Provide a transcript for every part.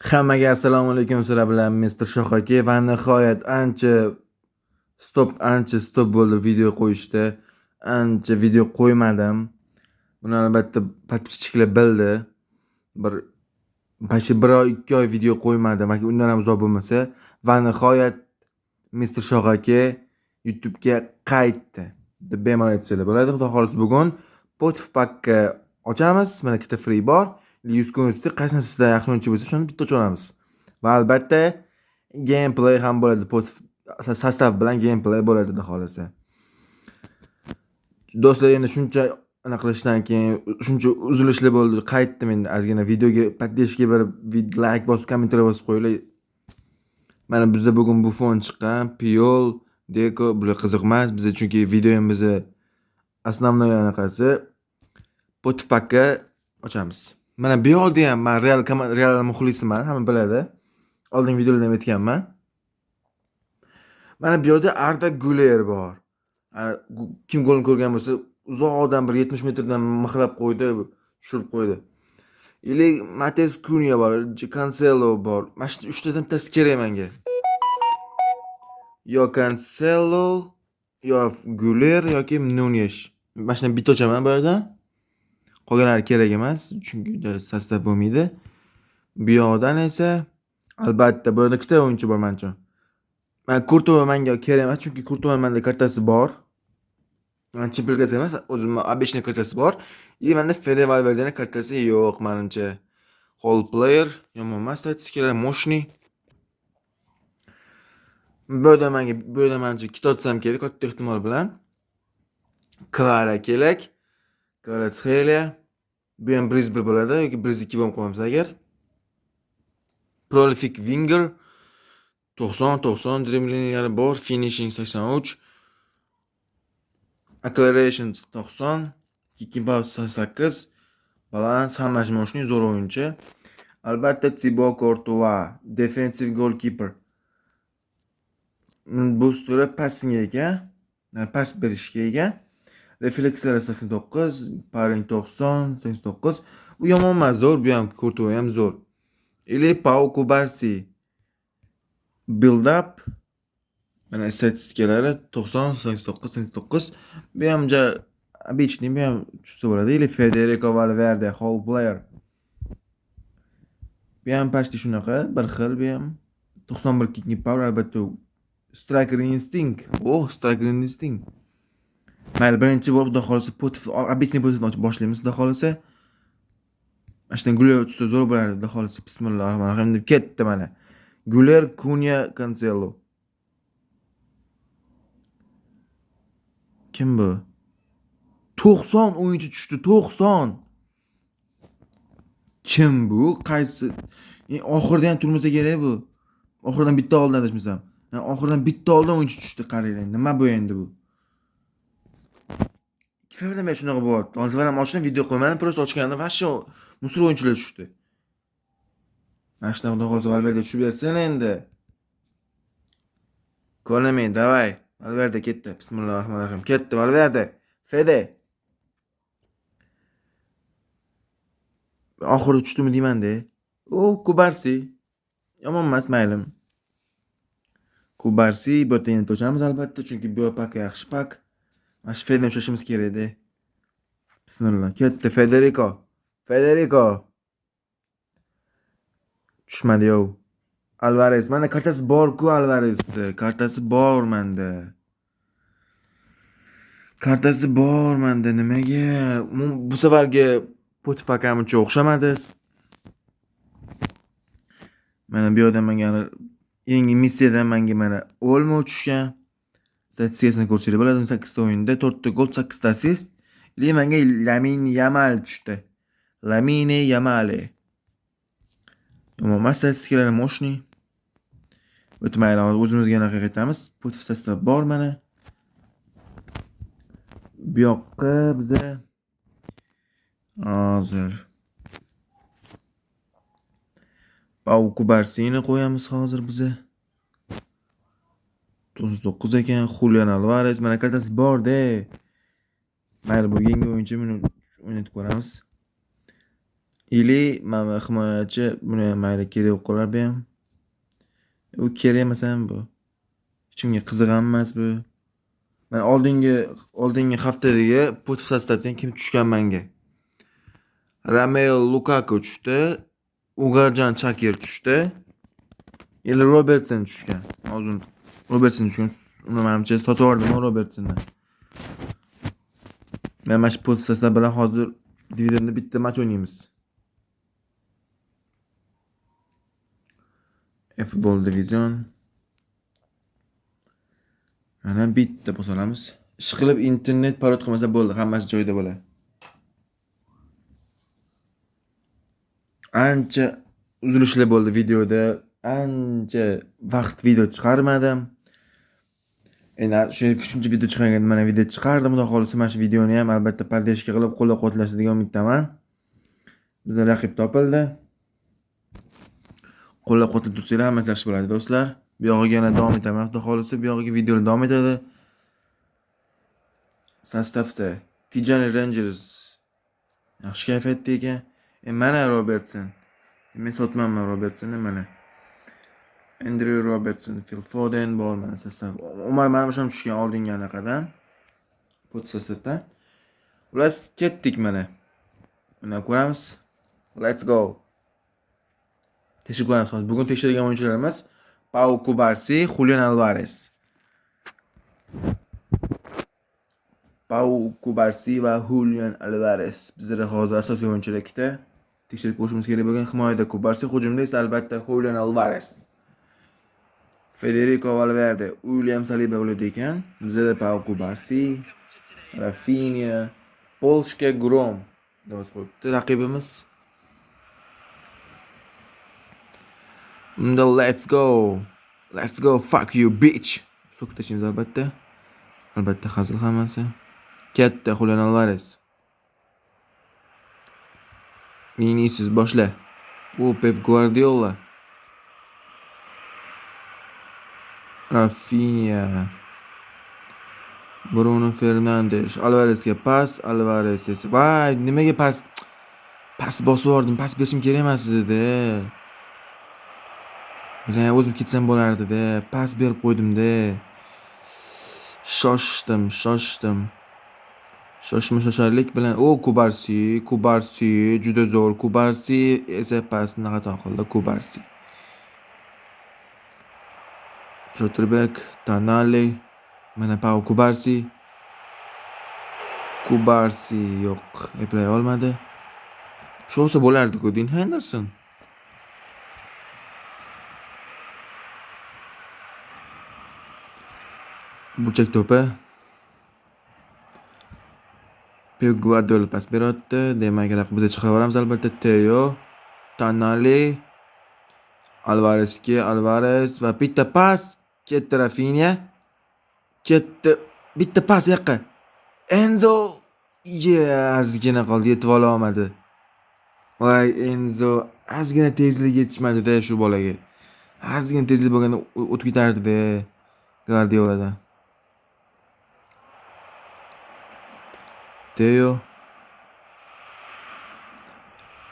Hammaga assalomu alaykum. Sizlar bilan Mr. Shohaki va nihoyat ancha stop bo'ldi video qo'yishda. Ancha video qo'ymadim. Buni albatta podpischilar bildi. Bir Pashi 1 oy 2 oy video qo'ymadim yoki undan ham uzoq bo'lmasa va nihoyat Mr. Shohaki YouTube'ga qaytdi deb bemalol aytsalar bo'ladi. Xudo xolisa bugun Spotify ochamiz. Mana ikkita free bor. 100 kunizda qaysini sizda yaxshi o'yinchi bo'lsa, shuni bitta ochamiz. Va albatta gameplay ham bo'ladi. Sostav bilan gameplay bo'ladi xudo xolisa. Do'stlar, endi shuncha qilishdan keyin shuncha uzilishlar bo'ldi. Qaytdim endi ozgina videoga поддержка berib, like bosib, kommentariy bosib qo'yinglar. Mana bizda bugun bu fon chiqqan, Piol, Deco, bular qiziq emas bizga, chunki videomiz основной anaqasi Spotify ochamiz. Mana bu yerda ham men Real muxlisiman, hamma biladi. Oldingi videolarda ham aytganman. Mana bu yerda Arda Güler bor. Kim golni ko'rgan bo'lsa, uzoqdan bir 70 metrdan mixlab qo'ydi, tushirib qo'ydi. Ili Matheus Cunha bor, Cancelo bor. Mana shu 3 tadan bittasi kerak menga. Yo Cancelo, yo Güler yoki Nunez. Mana shundan bitta ochaman bu yerda. Qolganlari kerak emas, chunki sostav bo'lmaydi. Bu yoqdan esa albatta bu yerda ikkita o'yinchi bor mencha. Men Kurtova menga kerak emas, chunki Kurtova menda kartasi bor. Men Chempionlar emas, o'zimning обычный kartasi bor. И menda Fede Valverdening kartasi yo'q menimcha. Whole player yomon emas, statistikalar moshniy. Bu yerda mencha ikkita otsam kerak, katta ehtimol bilan. Kvara kerak. Kvaratskhelia. Bu ham Briz 1 bo'ladi yoki Briz 2 bo'lib qo'yamiz agar. Prolific winger 90 driblinglari bor, finishing 83, acceleration 90, kicking power 88, balans hamma moshni zo'r o'yinchi. Albatta Thibaut Courtois, defensive goalkeeper. Bu usturi passing ega, pas berishga ega. Reflekslar 89, paring 90, 89. Bu yomon emas, zo'r, bu ham Courtois ham zo'r. Ili Pau Kubarsi build up. Mana statistikalar 90, 89, 89. Bu ham обычный, bu ham tushsa bo'ladi. Ili Federico Valverde, whole player. Bu ham pasti shunaqa, bir xil, bu ham 91 kicking power, albatta striker instinct. Striker instinct. Mayli, birinchi bo'lib xudo xolisa обычный pozitsiya ochib boshlaymiz xudo xolisa. Ashdan Güler tutsa zo'r bo'ladi xudo xolisa. Bismillahirrohmanirrohim deb ketdi mana. Güler, Cunha, Cancelo. Kim bu? 90 o'yinchi tushdi, 90. Kim bu? Qaysi? Oxirida ham turmasa kerak bu. Oxirdan bitta oldin adashmasam. Oxirdan bitta oldin o'yinchi tushdi, qaranglar. Nima bu endi bu? Seferdan men shunaqa bo'lyapti. Hozir ham ochdim, video qo'ymadim, prosta ochganda vasho musor o'yinchilar tushdi. Mana shunaqa xudo xolisa Valverde tushib bersin endi. Ko'rmay, davay. Valverde ketdi. Bismillahirrohmanirrohim. Ketdi Valverde. Fede. Oxirida tushdimi deyman-da. Kubarsi. Yomon emas, maylim. Kubarsi bu yerda yana to'chamiz albatta, chunki bu pak yaxshi pak. Mana shu Fedni o'chashimiz kerak edi. Bismillah. Ketdi Federico. Tushmadi yo'q. Alvarez. Menda kartasi bor-ku, Alvarez. Kartasi bor menda. Nimaga? Bu safargi Spotify uncha o'xshamadi. Mana bu yerda menga yangi missiyadan menga mana Olmo tushgan. Statistikasini ko'rsanglar bo'ladi. 8 ta o'yinda 4 ta gol, 8 ta assist. Ili menga Lamine Yamal tushdi. Lamine Yamal. Umuman statistikalar moshniy. O'tmaylar, o'zimizga anaqa qaytamiz. Spotify bor mana. Bu yoqqa biza hozir Pau Kubarsini qo'yamiz hozir biza. 99 ekan. Julian Alvarez mana kartasi bor-da. Mayli, bu yangi o'yinchi, buni o'ynatib ko'ramiz. Ili mana himoyachi buni ham mayli kerak bo'lib qolar bu ham. U kerak emas ham bu. Hech kimga qiziq ham emas bu. Mana oldingi haftadagi pot sostavdan kim tushgan menga? Romelu Lukaku tushdi, Ugarjan Chakir tushdi, ili Robertson tushgan. Hozir Robertson tushgan. Uni menimcha sotib yubordim Robertsonni. Men mana shu pot sostav bilan hozir dividenda bitta match o'ynaymiz. Futbol divizion. Mana bitta bosolamiz. Ishqilib internet parod qilmasa bo'ldi, hammasi joyida bo'ladi. Ancha uzilishlar bo'ldi videoda. Ancha vaqt video chiqarmadim. Endi shuncha video chiqarganda mana video chiqardim. Xudo xolisa mana shu videoni ham albatta podдержка qilib qo'llab-quvvatlashingizni degan umiddaman. Bizda raqib topildi. Qo'llab-quvvatlab tursanglar hammasi yaxshi bo'ladi do'stlar. Bu yog'iga yana davom etaman. Xudo xolisa bu yog'iga videolar davom etadi. Sostavda Tijani Rangers yaxshi kayfiyatda ekan. Mana Robertson. Men sotmayman Robertsonni mana. Andrew Robertson, Phil Foden bor mana sostav. Umar mana o'sham tushgan oldingi anaqadan. Pot sostavdan. Ular ketdik mana. Uni ko'ramiz. Let's go. Tekshirib ko'ramiz. Bugun tekshirgan o'yinchilarimiz Pau Cubarsí, Julian Alvarez. Pau Cubarsí va Julian Alvarez. Bizda hozir asosiy o'yinchilar ikkita. Tekshirib ko'rishimiz kerak bo'lgan himoyada Cubarsí, hujumda esa albatta Julian Alvarez. Federico Valverde, William Saliba o'yladi ekan. Bizda Pau Cubarsí, Rafinha, Polshka Grom. Do'st qo'yibdi raqibimiz. Unda let's go. Let's go fuck you bitch. So'kib tashlaymiz albatta. Albatta hazil hammasi. Katta Julian Alvarez. Vinicius boshla. U Pep Guardiola. Rafinha. Bruno Fernandes. Alvarezga pas, Alvarez esa. Voy, nimaga pas bosib yubordim. Pas berishim kerak emas edi. Bilan o'zim ketsam bo'lardi-da. Pas berib qo'ydim-da. Shoshdim. Shoshma-shosharlik bilan Cubarsí juda zo'r. Cubarsí esa pasni xato qildi. Cubarsí. Shotterberg, Tonali, mana Pau Cubarsí yo'q, eplay olmadi. Shu olsa bo'lardi-ku, Dean Henderson. Burchak to'pi. Pep Guardiola pas beryapti. Demak, raqibimizga chiqarib olamiz albatta. Teo, Tonali, Alvarez va bitta pas. Ketdi Rafinha. Ketdi. Bitta pas yoqqa. Enzo ozgina qoldi, yetib ola olmadi. Voy Enzo, ozgina tezlik yetishmadi-da shu bolaga. Ozgina tezlik bo'lganda o'tib ketardi-da Guardioladan. Teo,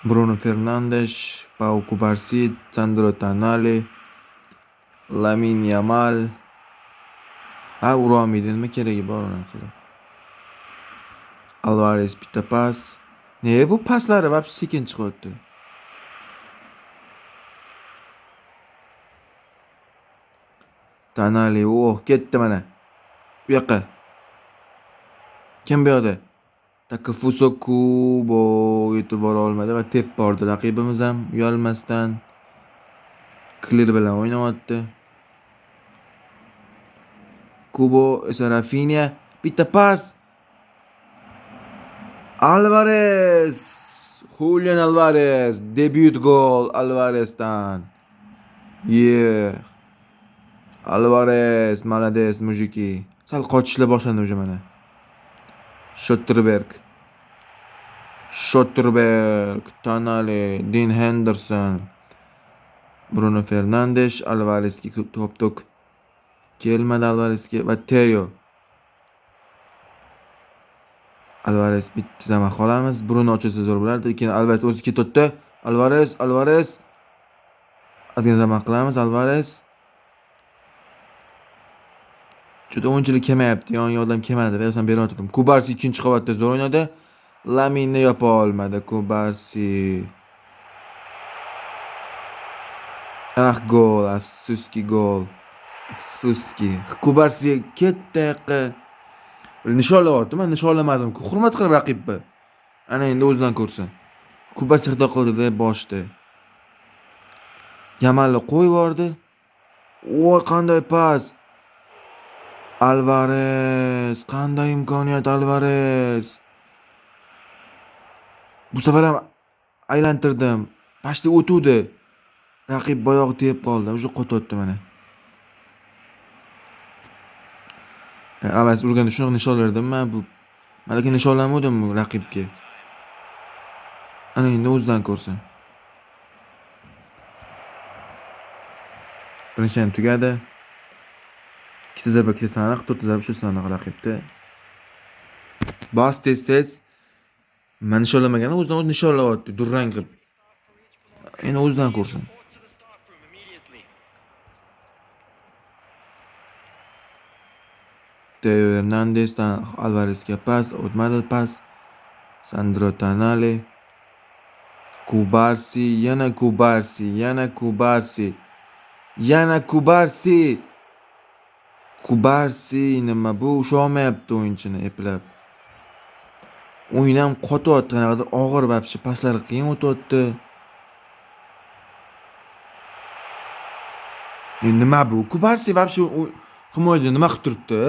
Bruno Fernandes, Pau Cubarsí, Sandro Tonali, Lamine Yamal. Urolmaydi, nima keragi bor uni qilib. Alvarez bitta pas. Bu paslari vobshe sekin chiqyapti. Tonali, ketdi mana. Bu yoqqa. Kim bu yoqda? Takefuso Kubo yetib bora olmadi va tep bordi. Raqibimiz ham uyalmasdan clear bilan o'ynayapti. Kubo esa Rafinha, bitta pas. Alvarez, Julian Alvarez, debut gol Alvarezdan. Alvarez, молодец, mujiki. Sal qochishlar boshlandi o'sha mana. Shotterberg, Tonali, Dean Henderson, Bruno Fernandes, Alvarezga to'p kelmadi Alvarezga va Teo. Alvares bitta zama qolamiz. Bruno ochilsa zo'r bo'lardi. Keyin Alvares o'zi ketdi. Alvares ozgina zama qilamiz. Alvares juda o'yinchilik kelmayapti. Yordam kelmadi. Bersan beryotdim. Kubarsi ikkinchi qavatda zo'r o'ynadi. Laminni yopa olmadi. Kubarsi. Gol, afsuski gol. Afsuski. Kubarsi ketdi yoqqa. Nishonlayapti. Men nishonlamadim-ku. Hurmat qilib raqibni. Ana endi o'zidan ko'rsin. Kubarsi xato qildi deb boshda. Yamalni qo'yib yubordi. Voy qanday pas. Alvares, qanday imkoniyat Alvares. Bu safar ham aylantirdim. Pashti o'tuvdi. Raqib boyoq tep qoldi. O'sha qo'totdi mana. Alvares urganda shunaqa nishonlardim men bu. Malaka nishonlamadim raqibga. Ana endi o'zidan ko'rsin. Birinchi ham tugadi. 2 zarba 2 saniq, 4 zarba 3 saniq raqibda. Bas tez. Men nishonlamagan, o'zidan o'zi nishonlayapti, durrang qilib. Endi o'zidan ko'rsin. Teo Hernandezdan Alvaresga pas, o'tmadi pas. Sandro Tonali. Kubarsi, yana Kubarsi. Kubarsi nima bu? Usholmayapti o'yinchini eplab. O'yin ham qotyapti, qanaqadir og'ir vobshe paslar qiyin o'tyapti. Nima bu? Kubarsi vobshe himoyada nima qilib turibdi?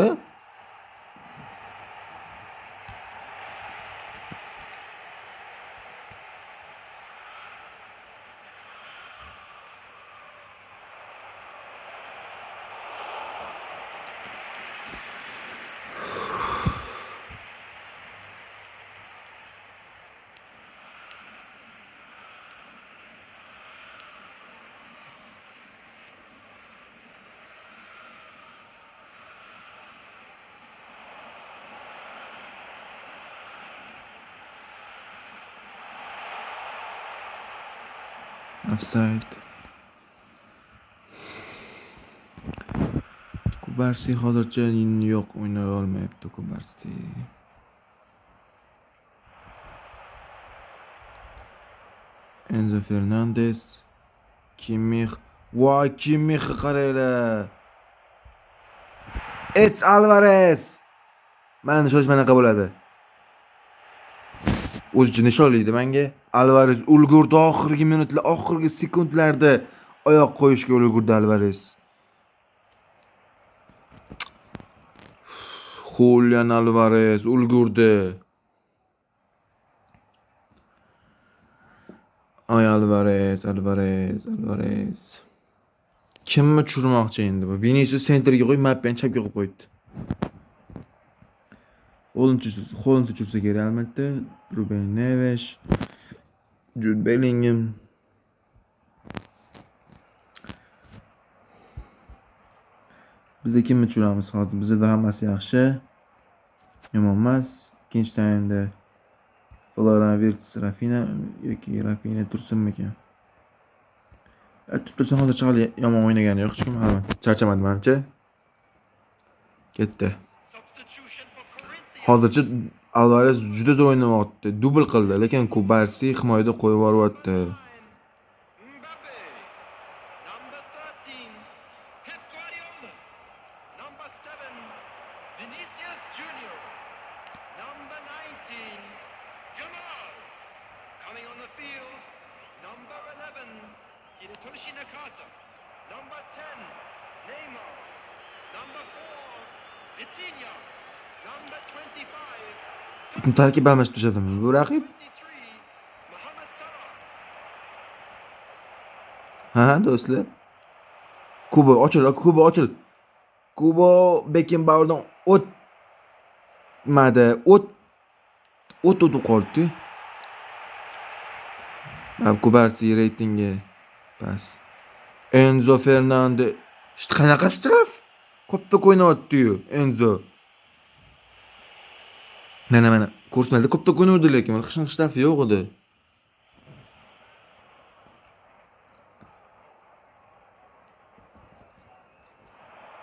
Offside. Kubarsi hozircha yo'q, o'ynay olmayapti Kubarsi. Enzo Fernandez, Kimmich, voy Kimmich qaranglar. It's Alvares. Mana nishonlash manaqa bo'ladi. O'zicha nishonlaydi menga. Alvares ulgurdi oxirgi minutlar, oxirgi sekundlarda oyoq qo'yishga ulgurdi Alvares. Julian Alvares ulgurdi. Ay Alvares. Kimni tushirmoqchi endi bu? Vinicius sentrga qo'yib, Mbappeni chapga qo'yib qo'ydi. Qo'lini tushirsa kerak albatta. Ruben Neves, Jude Bellingham. Bizda kimni tushiramiz hozir? Bizda hammasi yaxshi. Yomon emas. Ikkinchi taymda Florian Wirtz, Rafinha yoki Rafinha tursinmikan? Tursin hozircha hali yomon o'ynagani yo'q, hech kim ham charchamadim menimcha. Ketdi. Hozircha Alvares juda zo'r o'ynayapti. Dubl qildi, lekin Kubarsi himoyada qo'yib yuboryapti. Butun tarkib almashib tushadimi bu raqib? Ha, do'stlar. Kubo ochil. Kubo Beckenbauerdan o'tmadi. O'tib qoldi. Kubarsi reytingi pas. Enzo Fernandez. Qanaqa shtraf? Ko'pda o'ynayapti-yu Enzo. Mana Ko'rsatmada ko'proq o'ynardi, lekin mana qishning tarafi yo'q edi.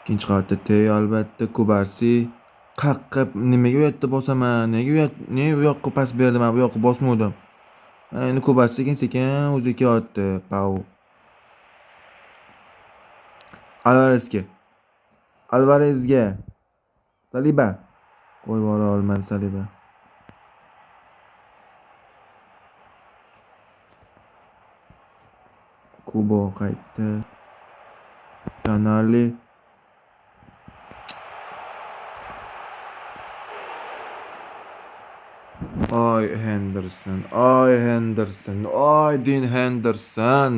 Ikkinchi qavatda Teo albatta, Kubarsi qaqqab nimaga u yerda bosaman? Nega u yoqqa pas berdim, men bu yoqqa bosmadim. Mana endi Kubarsi sekin-sekin o'zi kelyapti. Pau. Alvarezga. Saliba. Qo'yib yubora olmadi Saliba. Kubo qaytdi. Tonali. Oy Dean Henderson.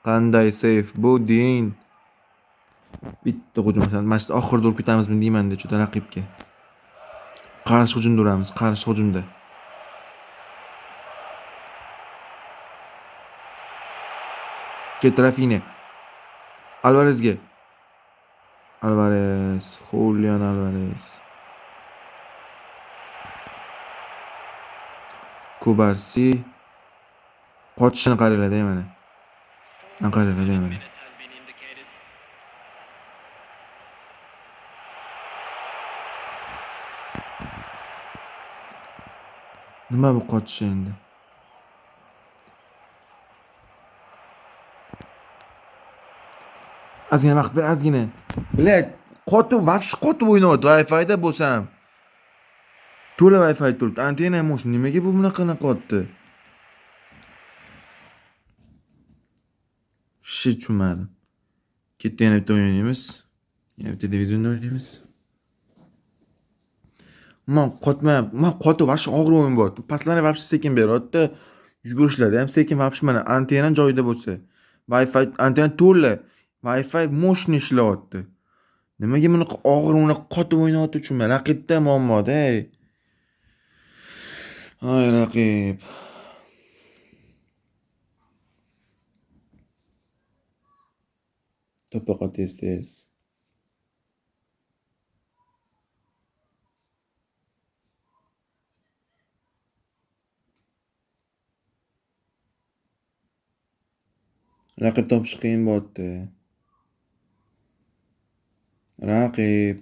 Qanday seyf bu Dean. Bitta hujum mana shu oxirida urib ketamizmi deyman-da juda raqibga. Qarshi hujumda uramiz, qarshi hujumda. Ketrafini. Alvarezga. Julian Alvarez. Kubarsi. Qochishini qaranglar mana. Qaranglar mana. Nima bu qochish endi? Ozgina vaqt ber, ozgina. Bilat, qotib o'ynayapti Wi-Fi'da bo'lsam. To'la Wi-Fi turibdi. Antenna ham o'sha nimaga bu bunaqa qotdi? Shit tushunmadim. Ketdi yana bitta o'ynaymiz. Yana bitta divizionda o'ynaymiz. Men qotib og'ir o'yin bor. Paslarni vobshe sekin beryapti. Yugurishlar ham sekin vobshe mana antenna joyida bo'lsa. Wi-Fi antenna to'la. Wi-Fi mo'shni ishlayapti. Nimaga buni og'ir uni qotib o'ynayapti tushunmayman. Raqibda muammoda. Ay raqib. To'piqa tez. Raqib topish qiyin bo'lyapti. Raqib.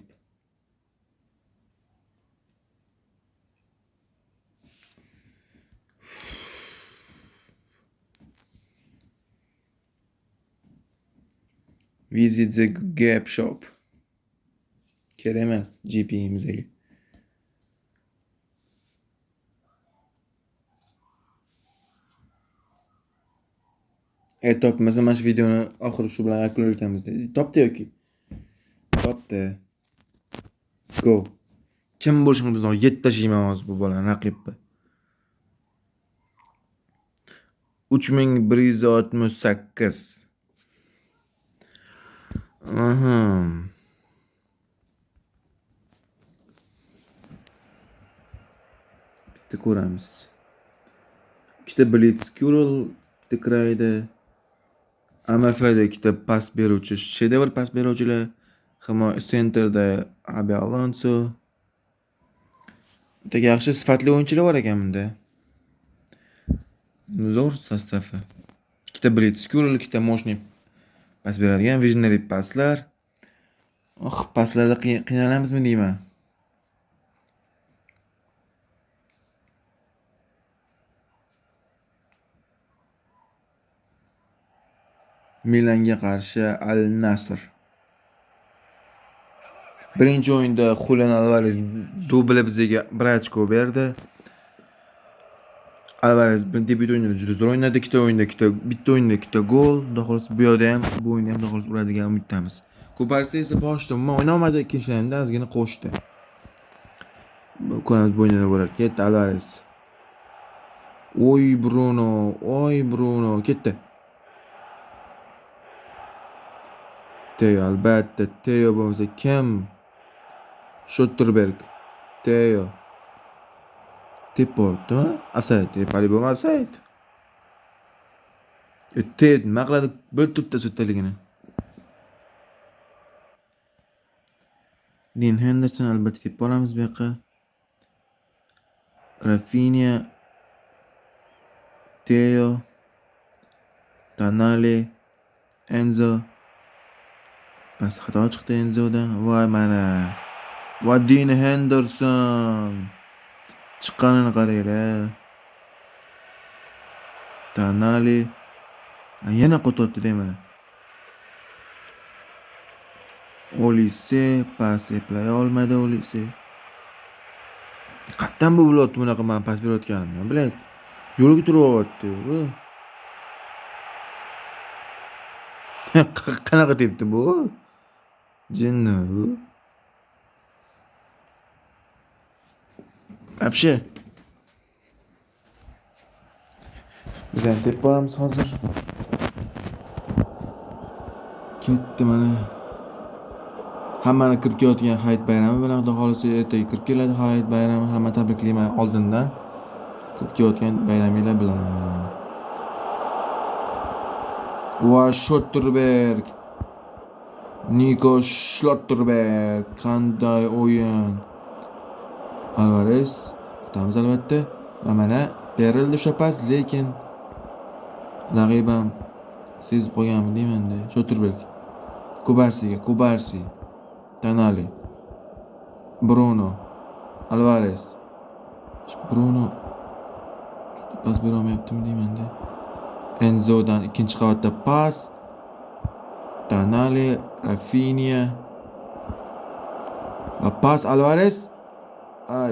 Visit the Gap Shop. Kerak emas GP'imizga. Topmasa mana shu videoni oxiri shu bilan yakunlaymiz. Topdi yoki? Topdi. Go. Kim bo'lishini bizlar 7 tashlayman hozir bu bolani raqibni. 3168. Bitta ko'ramiz. Ikkita Blitzkrieg, bitta Krayda. AMF'da ikkita pas beruvchi, shedevr pas beruvchilar. Himoya centerda Abi Alonso. Bitta yaxshi sifatli o'yinchilar bor ekan bunda. Zo'r sostavi. Ikkita Blitzkrieg, ikkita moshni pas beradigan visionary paslar. Paslarda qiynalamizmi deyman. Milanga qarshi Al Nassr. Birinchi o'yinda Julian Alvarez dubl bizga 1 ochko berdi. Alvarez debyut o'yinida juda zo'r o'ynadi. Bitta o'yinda ikkita gol. Xudo bu yerda ham bu o'yinda ham xudo uradigan umiddamiz. Kubarsi esa boshida o'ynamadi, ikkinchilarida ozgina qo'shdi. Ko'ramiz bu o'yinda bo'lar. Ketdi Alvarez. Oy Bruno ketdi. Teo albatta, Teo bo'lmasa kim? Schotterberg. Teo. Tepoto, offside, по-любому offside. Ted nima qiladi? Bir tutda so'ttaligini. Dean Henderson albatta ketib boramiz bu yoqqa. Rafinha, Teo, Tonali, Enzo. Pas xato chiqdi Enzodan. Voy mana. Va Dean Henderson. Chiqqanini qaranglar. Tonali. Yana qo'totdi mana. Olise pas eplay olmadi Olise. Qattan bu bo'ladi bunaqa men pas berayotganimni, bilat. Yo'lga turyapti. Qanaqa tepdi bu? Jinni bu. Вообще. Biz ham tepib boramiz hozir. Ketdi mana. Hammani kirib kelayotgan Hayit bayrami bilan Xudo xolisa ertaga kirib keladi Hayit bayrami. Hamma tabriklayman oldindan. Kirib kelayotgan bayraminglar bilan. Va Schotterberg. Nico Schlotterberg. Qanday o'yin. Alvarez. Kutamiz albatta. Va mana berildi shapas, lekin raqibam sezib qolganmi deyman-da. Schotterberg. Kubarsi. Tonali. Bruno. Alvarez. Bruno pas bera olmayaptimi deyman-da. Enzodan ikkinchi qavatda pas. Tonali, Rafinha. Va pas Alvarez.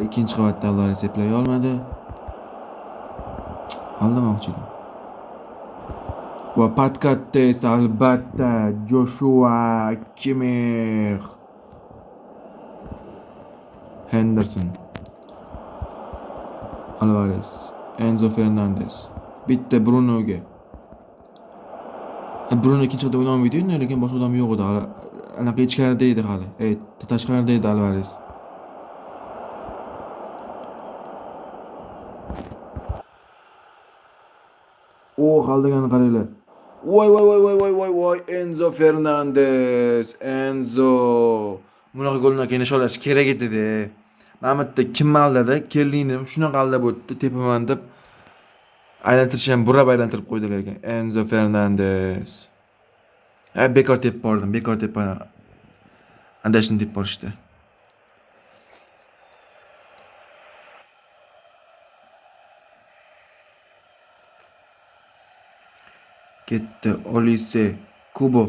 Ikkinchi qavatda Alvarez eplay olmadi. Aldamoqchi edim. Va patkatta esa albatta Joshua Kimmich. Henderson. Alvarez. Enzo Fernandez. Bitta Brunoga. Bruno ikkinchi qavatda o'ynamaydi, lekin boshqa odam yo'q edi hali. Anaqa ichkarida edi hali. Tashqarida edi Alvarez. Qaldagani qaranglar. Voy Enzo Fernandez. Bunaqa goldan keyin nishonlash kerak edi-da. Mana bitta kim aldada Kellinim shunaqa aldab o'tdi, tepaman deb aylantirishni ham burab aylantirib qo'ydi lekin Enzo Fernandez. Bekor tepib bordim, Andashni deb borishdi. Ketdi Olise, Kubo.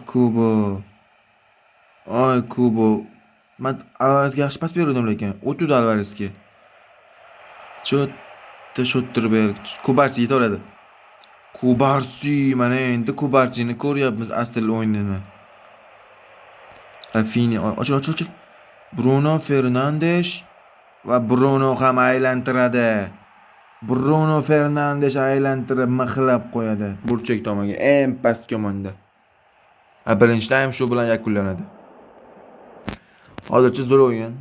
Kubo. Kubo. Men Alvarezga yaxshi pas berdim lekin o'tdi Alvarezga. Schotterberg. Kubarsi yetaveradi. Mana endi Kubarsini ko'ryapmiz asl o'yinini. Rafinha, och. Bruno Fernandes va Bruno ham aylantiradi. Bruno Fernandes aylantirib mixlab qo'yadi burchak tomonga, eng past tomonda. Birinchi taym shu bilan yakunlanadi. Hozircha zo'r o'yin.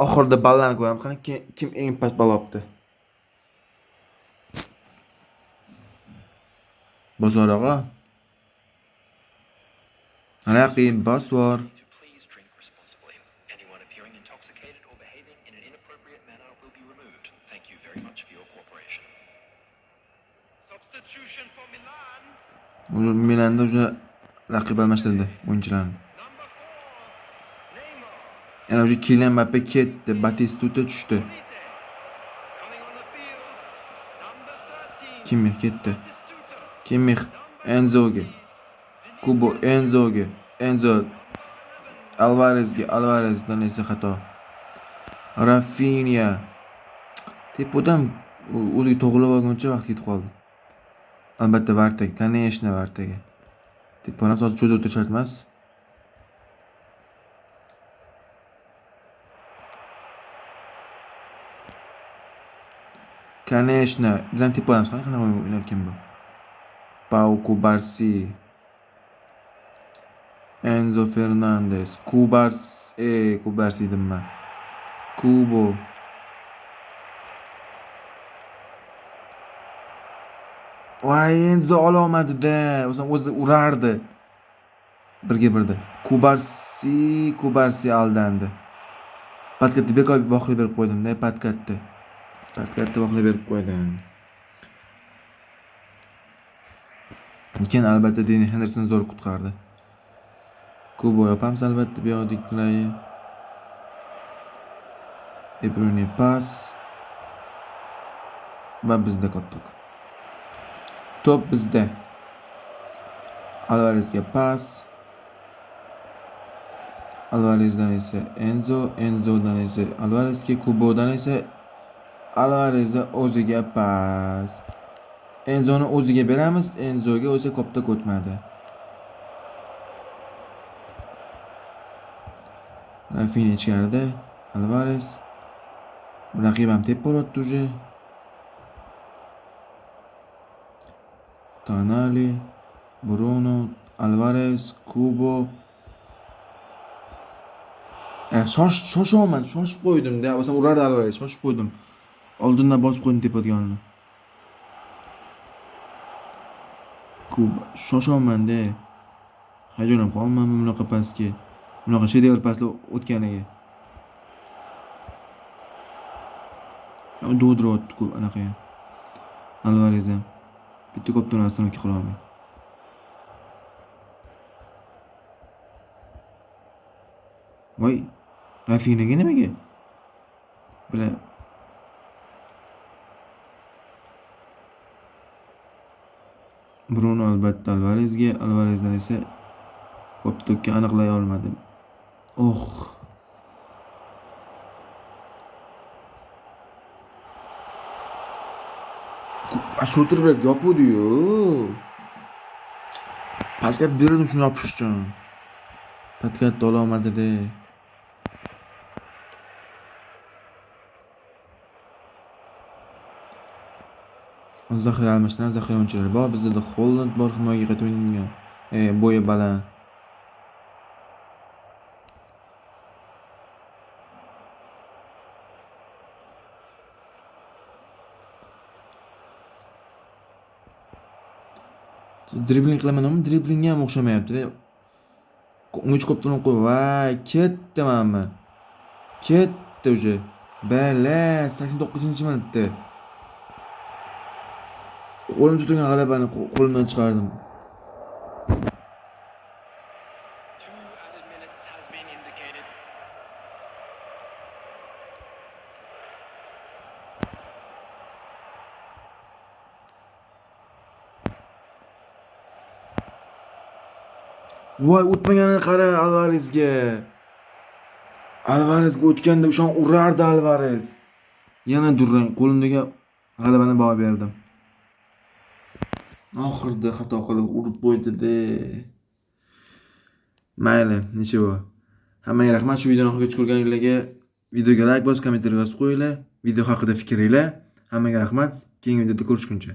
Oxirida ballarni ko'ramiz. Qani kim eng past ball olibdi? Bozor og'a. Raqib Bosfor. Milanda o'sha raqib almashtirdi o'yinchilarni. Yana o'sha Kylian Mbappe ketdi, Batistuta tushdi. Kimmich ketdi. Enzoga. Kubo Enzoga. Enzo Alvarezdan esa xato. Rafinha. Tepodan o'ziga to'g'rilib olguncha vaqt ketib qoldi. Albatta Vartaga, конечно Vartaga. Tepani hozir cho'zib o'tirish emas. Конечно, bizdan tepamiz qanaqa o'ynar ekan bu? Pau Kubarsi. Enzo Fernandez. Kubarsi dedim men. Kubo. Enzo ololmadi-da. O'zi urardi. 1-1. Kubarsi aldandi. Patkatni bekor voqea berib qo'ydim-da, Patkatni. Patkatni voqea berib qo'ydim. Keyin albatta Deni Henderson zo'r qutqardi. Kubo yopamiz albatta bu yoqda ikkilayi. De Bruyne pas va bizda qotdik. Top bizda. Alvarezga pas. Alvarezdan esa Enzodan esa Alvarezga, Kubodan esa Alvarezga o'ziga pas. Enzoni o'ziga beramiz, Enzoga o'zi kopta ko'tmadi. Rafinha ichkarida, Alvarez. Raqib ham tep boryapti uje. Tonali, Bruno, Alvarez, Kubo. Shoshib qo'ydim-da. O'zim urardi Alvarez, shoshib qo'ydim. Oldindan bosib qo'ydim tepadiganini. Kubo, shoshaman-da. Hayajonlanib qolmanmi bunaqa pasga? Bunaqa shedevr pasda o'tganiga. Dodrot-ku anaqa ham. Alvarez ham. Bitta kopdan aslan qila olmaydi. Voy, Rafinhaga nimaga? Bila. Bruno albatta Alvarezga, Alvarezdan esa koptokka aniqlay olmadim. Shooterberg yopuvdi-yu. Patkat berdim shuni yopish uchun. Patkat ola olmadi-da. Zaxira almashdan zaxira o'yinchilari bor. Bizda Holland bor, himoyaga qaytib o'ynaydigan. Bo'yi baland. Dribling qilaman, driblingga ham o'xshamayapti-da. Unga ko'pdan qo'y. Voy, ketdimanmi? Ketdi uje. Bala, 89-minutda. Qo'lim tutilgan g'alabani qo'limdan chiqardim. Voy, o'tmaganini qara Alvarezga. Alvarezga o'tganda o'shan urardi Alvarez. Yana durang qo'limdagi g'alabani boy berdim. Oxirida xato qilib urib qo'ydi-da. Mayli, necha bu. Hammaga rahmat shu videoni oxirigacha ko'rganingizlarga. Videoga like bosib, kommentariy yozib qo'yinglar. Video haqida fikringlar. Hammaga rahmat. Keyingi videoda ko'rishguncha.